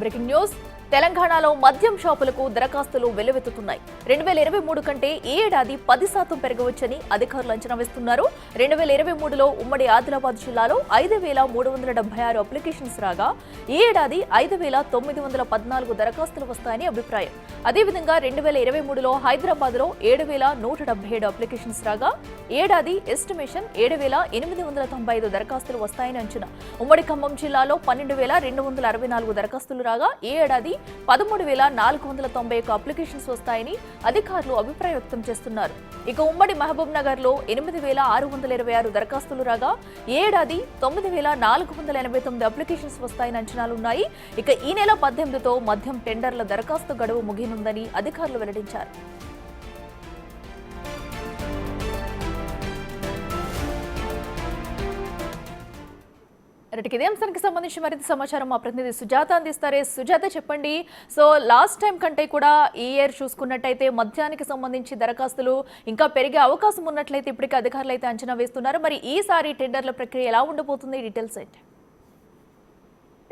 Breaking news. తెలంగాణలో మద్యం షాపులకు దరఖాస్తులు వెల్లువెత్తుతున్నాయి. 2023 కంటే ఈ ఏడాది 10% పెరగవచ్చని అధికారులు అంచనా వేస్తున్నారు. 2023లో ఉమ్మడి ఆదిలాబాద్ జిల్లాలో 5,376 అప్లికేషన్స్ రాగా ఈ ఏడాది 5,914 దరఖాస్తులు వస్తాయని అభిప్రాయం. అదేవిధంగా 2023లో హైదరాబాద్లో 7,177 అప్లికేషన్స్ రాగా ఏడాది ఎస్టిమేషన్ 7,895 దరఖాస్తులు వస్తాయని అంచనా. ఉమ్మడి ఖమ్మం జిల్లాలో 12,264 దరఖాస్తులు రాగా ఈ ఏడాది 13,491 అప్లికేషన్స్ వస్తాయని అధికారులు అభిప్రాయం వ్యక్తం చేస్తున్నారు. ఇక ఉమ్మడి మహబూబ్ నగర్ లో 8,626 దరఖాస్తులు రాగా ఏడాది 9,489 అప్లికేషన్స్ వస్తాయని అంచనాలున్నాయి. ఇక ఈ నెల 18తో మద్యం టెండర్ల దరఖాస్తు గడువు ముగియనుందని అధికారులు వెల్లడించారు. ఇదే అంశానికి సంబంధించి మరింత సమాచారం మా ప్రతినిధి సుజాత అందిస్తారే. సుజాత, చెప్పండి. సో లాస్ట్ టైం కంటే కూడా ఈ ఇయర్ చూసుకున్నట్టయితే మద్యానికి సంబంధించి దరఖాస్తులు ఇంకా పెరిగే అవకాశం ఉన్నట్లయితే ఇప్పటికే అధికారులు అయితే అంచనా వేస్తున్నారు. మరి ఈసారి టెండర్ల ప్రక్రియ ఎలా ఉండబోతుంది? డీటెయిల్స్ ఏంటి?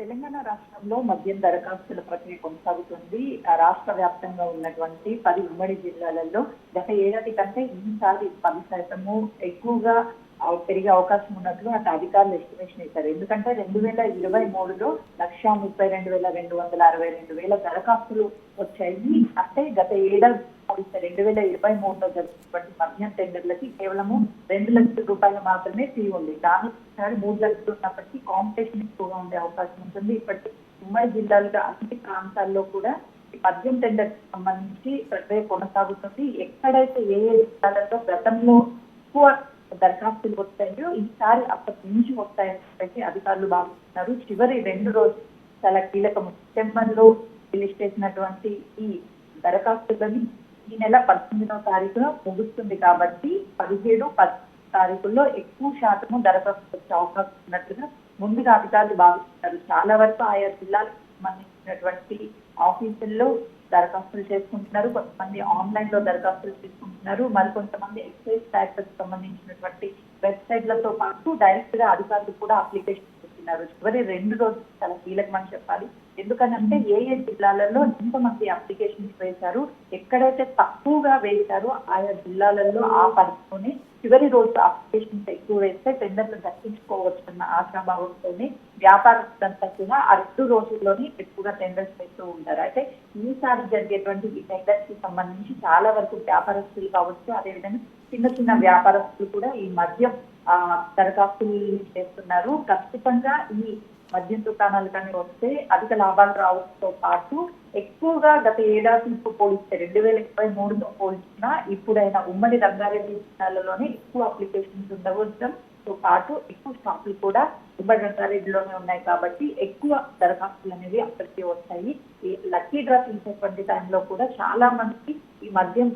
తెలంగాణ రాష్ట్రంలో మద్యం దరఖాస్తుల ప్రక్రియ కొనసాగుతుంది. రాష్ట్ర వ్యాప్తంగా ఉన్నటువంటి 10 ఉమ్మడి జిల్లాలలో గత ఏడాది కంటే ఈసారి 10% ఎక్కువగా పెరిగే అవకాశం ఉన్నట్లు అటు అధికారులు ఎస్టిమేషన్ ఇచ్చారు. ఎందుకంటే 2023లో 1,32,262 దరఖాస్తులు వచ్చాయి. అంటే గత ఏడాది 2023లో జరిగినటువంటి మద్యం టెండర్లకి కేవలము 2 లక్షల రూపాయలు మాత్రమే ఫీ ఉంది. దాని 3 లక్షలు ఉన్నప్పటికీ కాంపిటీషన్ ఎక్కువగా ఉండే అవకాశం ఉంటుంది. ఇప్పటికీ ఉమ్మడి జిల్లాలుగా అన్ని ప్రాంతాల్లో కూడా మద్యం టెండర్ సంబంధించి ప్రక్రియ కొనసాగుతుంది. ఎక్కడైతే ఏ జిల్లాలలో గతంలో ఎక్కువ దరఖాస్తులు వస్తాయో ఈసారి అప్పటి నుంచి వస్తాయని చెప్పి అధికారులు భావిస్తున్నారు. చివరి 2 రోజులు చాలా కీలకము. సెప్టెంబర్లో రిలీజ్ చేసినటువంటి ఈ దరఖాస్తులని ఈ నెల 18వ తారీఖున ముగుస్తుంది కాబట్టి 17, 10 తారీఖుల్లో ఎక్కువ శాతము దరఖాస్తులు వచ్చే అవకాశం ఉన్నట్లుగా ముందుగా అధికారులు భావిస్తున్నారు. చాలా వరకు ఆయా జిల్లాలకు సంబంధించినటువంటి ఆఫీసుల్లో దరఖాస్తులు చేసుకుంటున్నారు. కొంతమంది ఆన్లైన్ లో దరఖాస్తులు చేసుకుంటున్నారు. మరి కొంతమంది ఎక్సైజ్ ట్యాక్స్ సంబంధించినటువంటి వెబ్సైట్లతో పాటు డైరెక్ట్ గా అధికారులు కూడా అప్లికేషన్ చేస్తున్నారు. చివరి 2 రోజులు చాలా కీలకమని చెప్పాలి. ఎందుకనంటే ఏ జిల్లాలలో ఎంతమంది అప్లికేషన్స్ వేశారు, ఎక్కడైతే తక్కువగా వేశారో ఆయా జిల్లాలలో ఆ పరిధిలోనే చివరి రోజు అప్లికేషన్స్ ఎక్కువ వేస్తే టెండర్లు దక్కించుకోవచ్చన్న ఆశాభావంతోనే వ్యాపారస్తులంతా కూడా ఆ 2 రోజుల్లోనే ఎక్కువగా టెండర్స్ వేస్తూ ఉంటారు. అయితే ఈసారి జరిగేటువంటి ఈ టెండర్స్ కి సంబంధించి చాలా వరకు వ్యాపారస్తులు కావచ్చు, అదేవిధంగా చిన్న చిన్న వ్యాపారస్తులు కూడా ఈ మద్యం దరఖాస్తులు చేస్తున్నారు. ఖచ్చితంగా ఈ మద్యం దుకాణాలు కానీ వస్తే అధిక లాభాలు రావడంతో పాటు ఎక్కువగా గత ఏడాదితో పోలిస్తే 2023తో పోల్చినా ఇప్పుడైనా ఉమ్మడి రంగారెడ్డి జిల్లాలలోనే ఎక్కువ అప్లికేషన్స్ ఉండవడంతో పాటు ఎక్కువ స్టాకులు కూడా ఉమ్మడి రంగారెడ్డిలోనే ఉన్నాయి కాబట్టి ఎక్కువ దరఖాస్తులు అనేవి అక్కడికి వస్తాయి. ఈ లక్కీ డ్రా తీసేటువంటి టైంలో కూడా చాలా మందికి ఈ మద్యం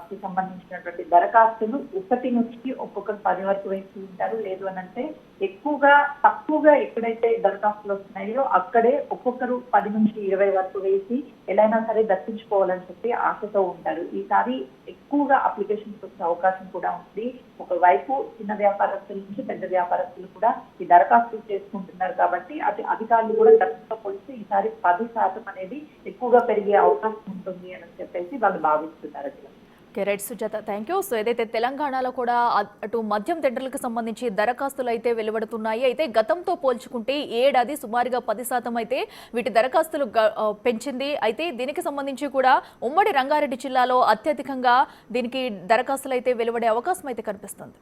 కి సంబంధించినటువంటి దరఖాస్తులు 1 నుంచి ఒక్కొక్కరు 10 వరకు వేసి ఉంటారు. లేదు అని అంటే తక్కువగా ఎక్కడైతే దరఖాస్తులు వస్తున్నాయో అక్కడే ఒక్కొక్కరు 10 నుంచి 20 వరకు వేసి ఎలా సరే దర్శించుకోవాలని చెప్పి ఆశతో ఉంటారు. ఈసారి ఎక్కువగా అప్లికేషన్స్ వచ్చే అవకాశం కూడా ఉంది. ఒకవైపు చిన్న వ్యాపారస్తుల నుంచి పెద్ద వ్యాపారస్తులు కూడా ఈ దరఖాస్తులు చేసుకుంటున్నారు కాబట్టి అటు అధికారులు కూడా గతంతో పోలిస్తే ఈసారి 10% అనేది ఎక్కువగా పెరిగే అవకాశం ఉంటుంది అని చెప్పేసి వాళ్ళు భావిస్తున్నారు. Right Sujatha, thank you. So ఏదైతే తెలంగాణలో కూడా అటు మద్యం టెండర్లకు సంబంధించి దరఖాస్తులు అయితే వెలువడుతున్నాయి. అయితే గతంతో పోల్చుకుంటే ఏడాది సుమారుగా 10% అయితే వీటి దరఖాస్తులు పెంచింది. అయితే దీనికి సంబంధించి కూడా ఉమ్మడి రంగారెడ్డి జిల్లాలో అత్యధికంగా దీనికి దరఖాస్తులు అయితే వెలువడే అవకాశం అయితే కనిపిస్తుంది.